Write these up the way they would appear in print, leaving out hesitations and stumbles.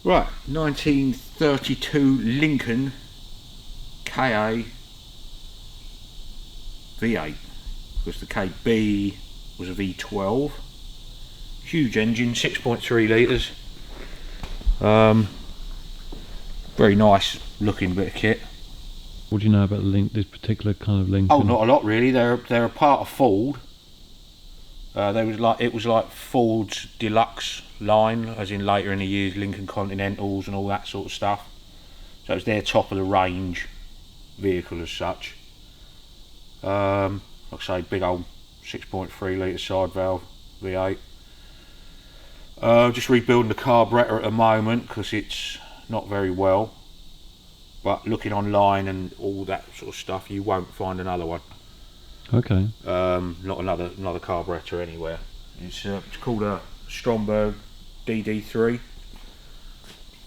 Right, 1932 Lincoln KA V8, because the KB was a V12. Huge engine, 6.3 litres. Very nice looking bit of kit. What do you know about this particular kind of Lincoln? Oh, not a lot really. They're a part of Ford. It was like Ford's deluxe line, as in later in the years Lincoln Continentals and all that sort of stuff. So it's their top of the range vehicle as such. Like I say, big old 6.3 litre side valve V8. Just rebuilding the carburettor at the moment because it's not very well. But looking online and all that sort of stuff, you won't find another one. Okay. Not another carburettor anywhere. It's called a Stromberg DD3.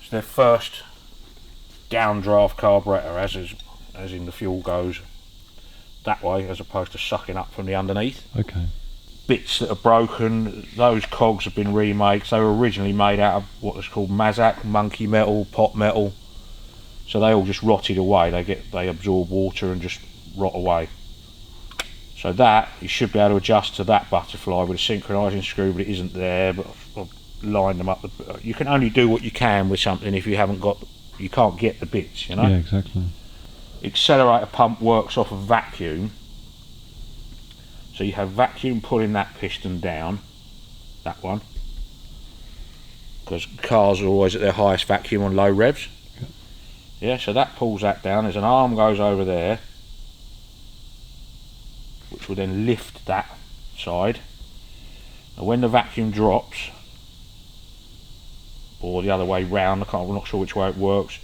It's their first downdraft carburettor, as in the fuel goes that way as opposed to sucking up from the underneath. Okay. Bits that are broken, those cogs have been remade. They were originally made out of what was called Mazak, monkey metal, pot metal. So they all just rotted away. They absorb water and just rot away. So that you should be able to adjust to that butterfly with a synchronising screw, but it isn't there. But I've lined them up. You can only do what you can with something if you can't get the bits, you know. Yeah, exactly. Accelerator pump works off of vacuum. So you have vacuum pulling that piston down, that one, because cars are always at their highest vacuum on low revs. Yeah, so that pulls that down. There's an arm goes over there, which will then lift that side. And when the vacuum drops, or the other way round, I'm not sure which way it works.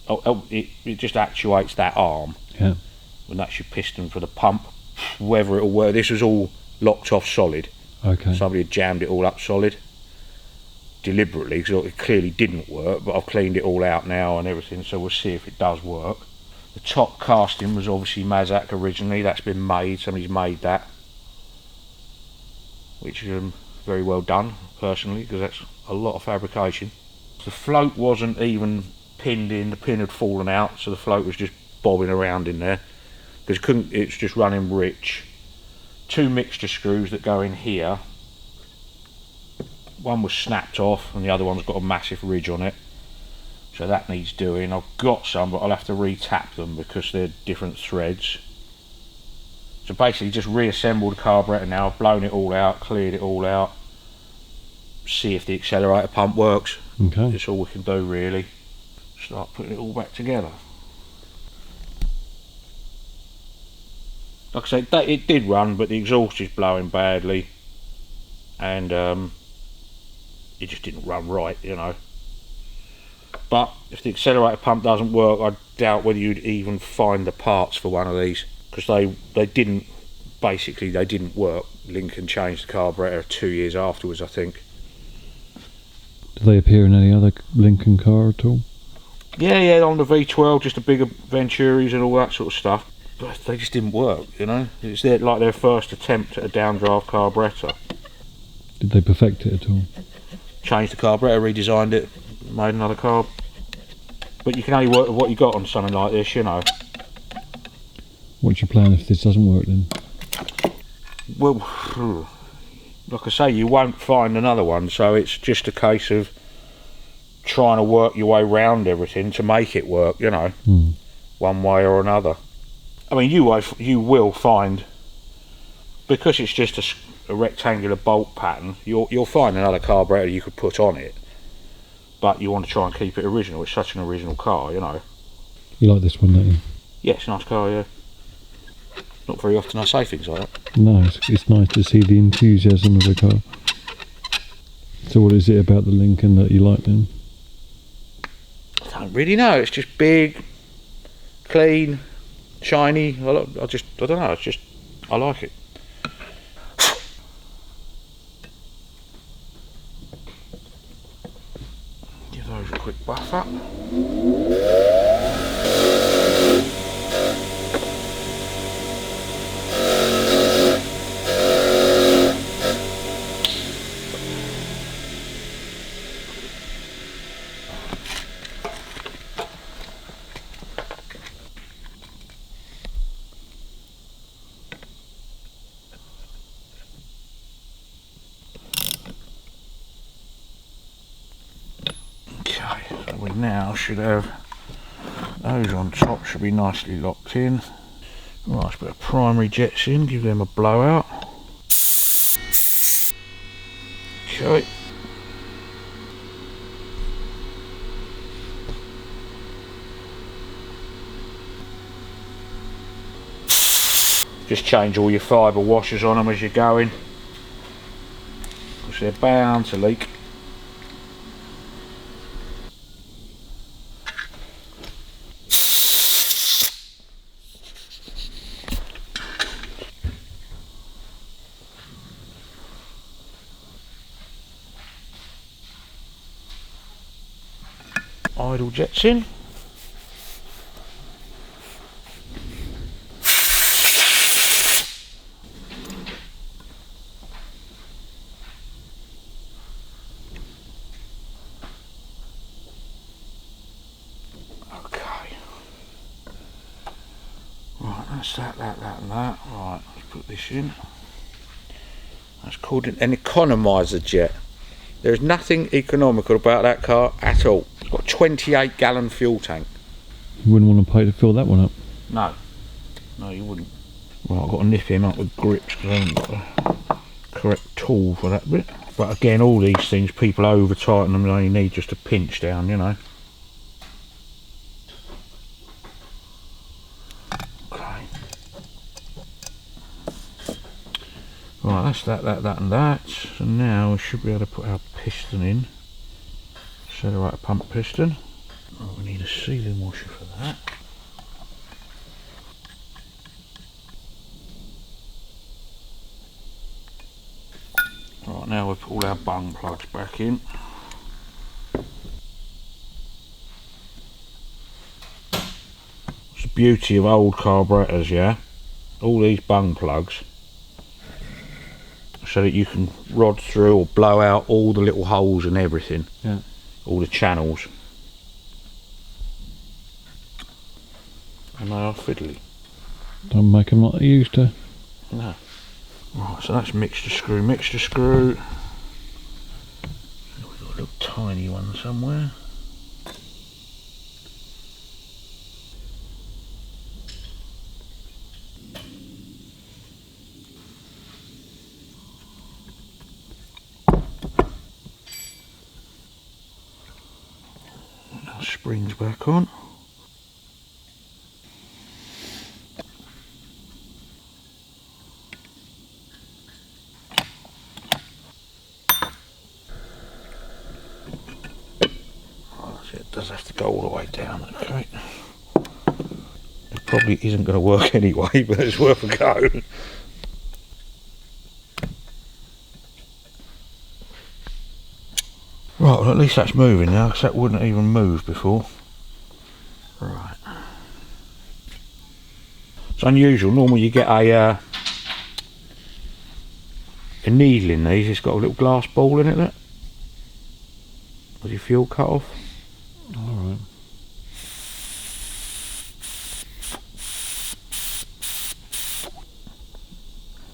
It just actuates that arm. Yeah. And that's your piston for the pump. Whether it'll work, this was all locked off solid. Okay. Somebody had jammed it all up solid deliberately because it clearly didn't work, but I've cleaned it all out now and everything, so we'll see if it does work. The top casting was obviously Mazak originally. That's been made, somebody's made that, which is very well done personally, because that's a lot of fabrication. The float wasn't even pinned in, the pin had fallen out, so the float was just bobbing around in there because it's just running rich. Two mixture screws that go in here, one was snapped off and the other one's got a massive ridge on it, so that needs doing. I've got some, but I'll have to re-tap them because they're different threads. So basically just reassembled the carburettor now. I've blown it all out, cleared it all out, see if the accelerator pump works. Okay. That's all we can do really. Start putting it all back together. Like I say, it did run, but the exhaust is blowing badly, and it just didn't run right, you know. But if the accelerator pump doesn't work, I doubt whether you'd even find the parts for one of these, because they didn't work. Lincoln changed the carburettor 2 years afterwards, I think. Do they appear in any other Lincoln car at all? Yeah, on the V12, just the bigger Venturis and all that sort of stuff. But they just didn't work, you know. It's their first attempt at a downdraft carburettor. Did they perfect it at all? Changed the carburettor, redesigned it, made another carb. But you can only work with what you got on something like this, you know. What's your plan if this doesn't work then? Well, like I say, you won't find another one, so it's just a case of trying to work your way around everything to make it work, you know, one way or another. I mean, you will find, because it's just a rectangular bolt pattern, you'll find another carburettor you could put on it, but you want to try and keep it original. It's such an original car, you know. You like this one, don't you? Yeah, it's a nice car, yeah. Not very often I say things like that. No, it's nice to see the enthusiasm of the car. So what is it about the Lincoln that you like then? I don't really know. It's just big, clean, shiny. I don't know. It's just, I like it. Give those a quick buff up. we now should have those on top, should be nicely locked in. Right, let's put a primary jets in, give them a blowout. Okay. Just change all your fibre washers on them as you're going, because they're bound to leak. Idle jets in. Right, that's that and that. Right, let's put this in. That's called an economiser jet. There's nothing economical about that car at all. It's got a 28 gallon fuel tank. You wouldn't want to pay to fill that one up. No, you wouldn't. Well, I've got to nip him up with grips because I haven't got the correct tool for that bit. But again, all these things, people over tighten them, and only need just a pinch down, you know. Right, that's that and that. So now we should be able to put our piston in. Accelerator pump piston. Oh, we need a sealing washer for that. Right, now we put all our bung plugs back in. It's the beauty of old carburetors, yeah? All these bung plugs, so that you can rod through or blow out all the little holes and everything. Yeah. All the channels. And they are fiddly. Don't make them like they used to. No. Right, so that's mixture screw. We've got a little tiny one somewhere. Springs back on. Oh, it does have to go all the way down, okay. It probably isn't going to work anyway, but it's worth a go. Right, well at least that's moving now, because that wouldn't even move before. Right. It's unusual. Normally you get a needle in these. It's got a little glass ball in it, look. With your fuel cut off. Alright.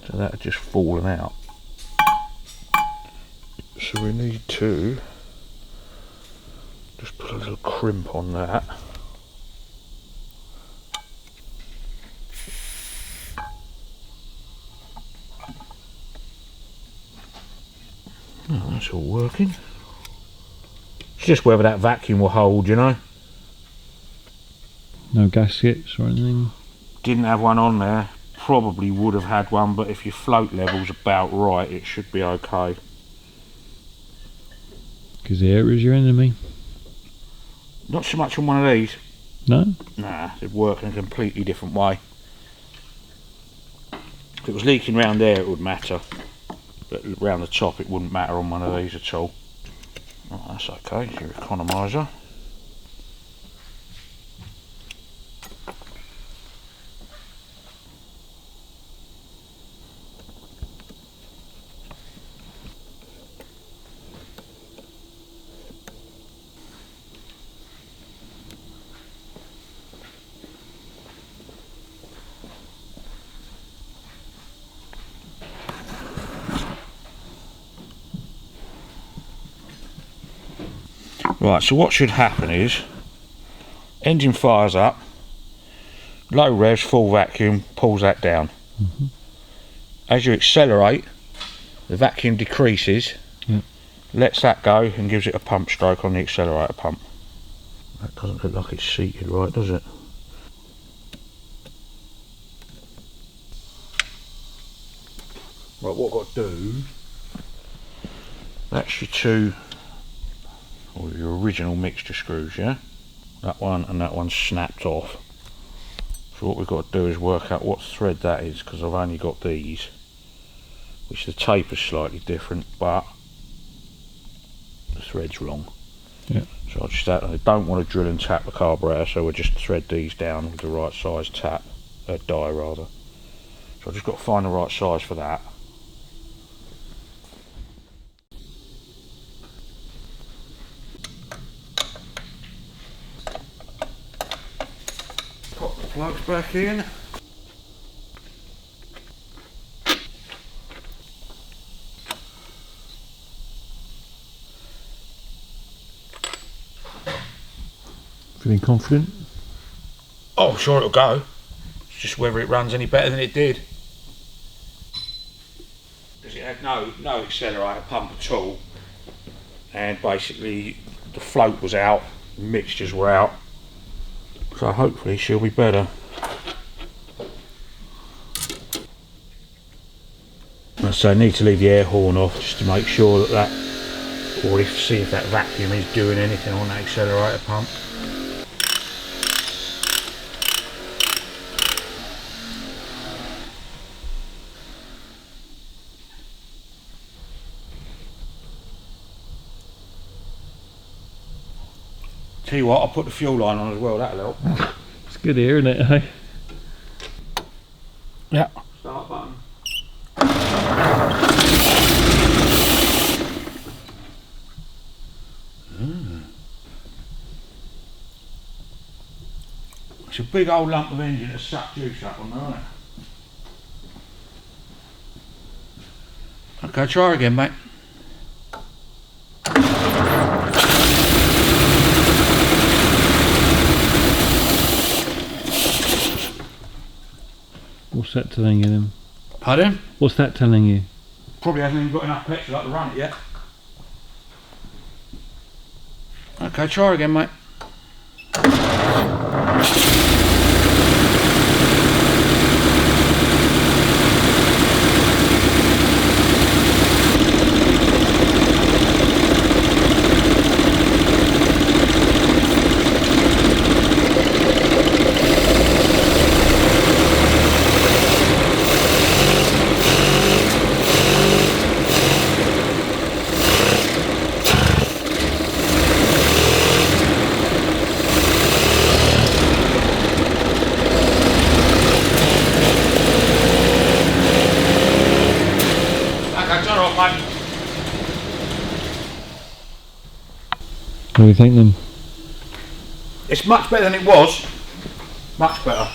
So that had just fallen out. So we need to just put a little crimp on that. Oh, that's all working. It's just whether that vacuum will hold, you know. No gaskets or anything? Didn't have one on there. Probably would have had one, but if your float level's about right, it should be okay. Because the air is your enemy. Not so much on one of these. No? Nah, it'd work in a completely different way. If it was leaking round there, it would matter. But round the top, it wouldn't matter on one of these at all. Oh, that's okay, it's your economiser. Right, so what should happen is engine fires up, low revs, full vacuum, pulls that down. As you accelerate, the vacuum decreases, lets that go and gives it a pump stroke on the accelerator pump. That doesn't look like it's seated right, does it? Right, what I've got to do, that's your two, or your original mixture screws, yeah? That one and that one snapped off. So what we've got to do is work out what thread that is, because I've only got these, which the tape is slightly different, but the thread's wrong. Yeah. So I don't want to drill and tap the carburettor, so we'll just thread these down with the right size tap, die rather. So I've just got to find the right size for that. Pop the plugs back in. Feeling confident? Oh, sure it'll go. It's just whether it runs any better than it did. Because it had no accelerator pump at all. And basically the float was out, the mixtures were out. So hopefully she'll be better. So I need to leave the air horn off just to make sure that or see if that vacuum is doing anything on that accelerator pump. Tell you what, I'll put the fuel line on as well, that'll help. It's good here, isn't it, hey? Yeah. Start button. It's a big old lump of engine to suck juice up on there, isn't it? Okay, try again, mate. What's that telling you then? Pardon? What's that telling you? Probably hasn't even got enough petrol up to run it yet. Okay, try again, mate. What do you think then? It's much better than it was. Much better.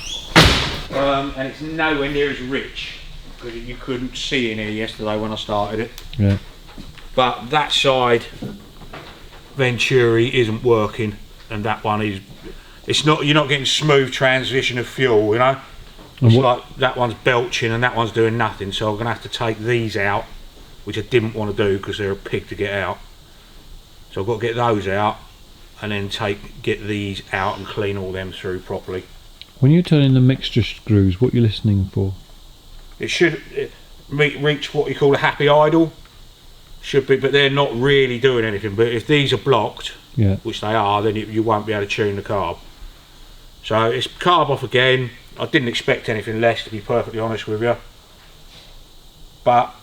And it's nowhere near as rich, because you couldn't see in here yesterday when I started it. Yeah. But that side Venturi isn't working, and that one is. It's not. You're not getting smooth transition of fuel, you know. It's like that one's belching and that one's doing nothing. So I'm gonna have to take these out, which I didn't want to do because they're a pig to get out. So I've got to get those out, and then get these out and clean all them through properly. When you're turning the mixture screws, what you're listening for? It should reach what you call a happy idle. Should be, but they're not really doing anything. But if these are blocked, Yeah. which they are, then you won't be able to tune the carb. So it's carb off again. I didn't expect anything less, to be perfectly honest with you. But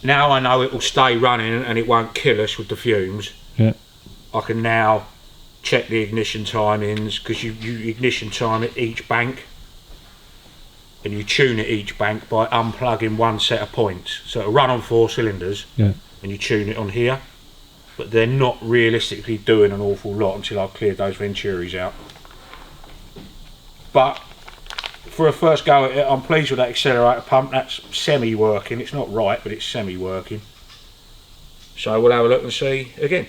now I know it will stay running and it won't kill us with the fumes. Yeah. I can now check the ignition timings, because you ignition time at each bank, and you tune it each bank by unplugging one set of points. So it'll run on 4 cylinders, Yeah. and you tune it on here. But they're not realistically doing an awful lot until I've cleared those Venturis out. But for a first go at it, I'm pleased with that accelerator pump. That's semi-working. It's not right, but it's semi-working. So we'll have a look and see again.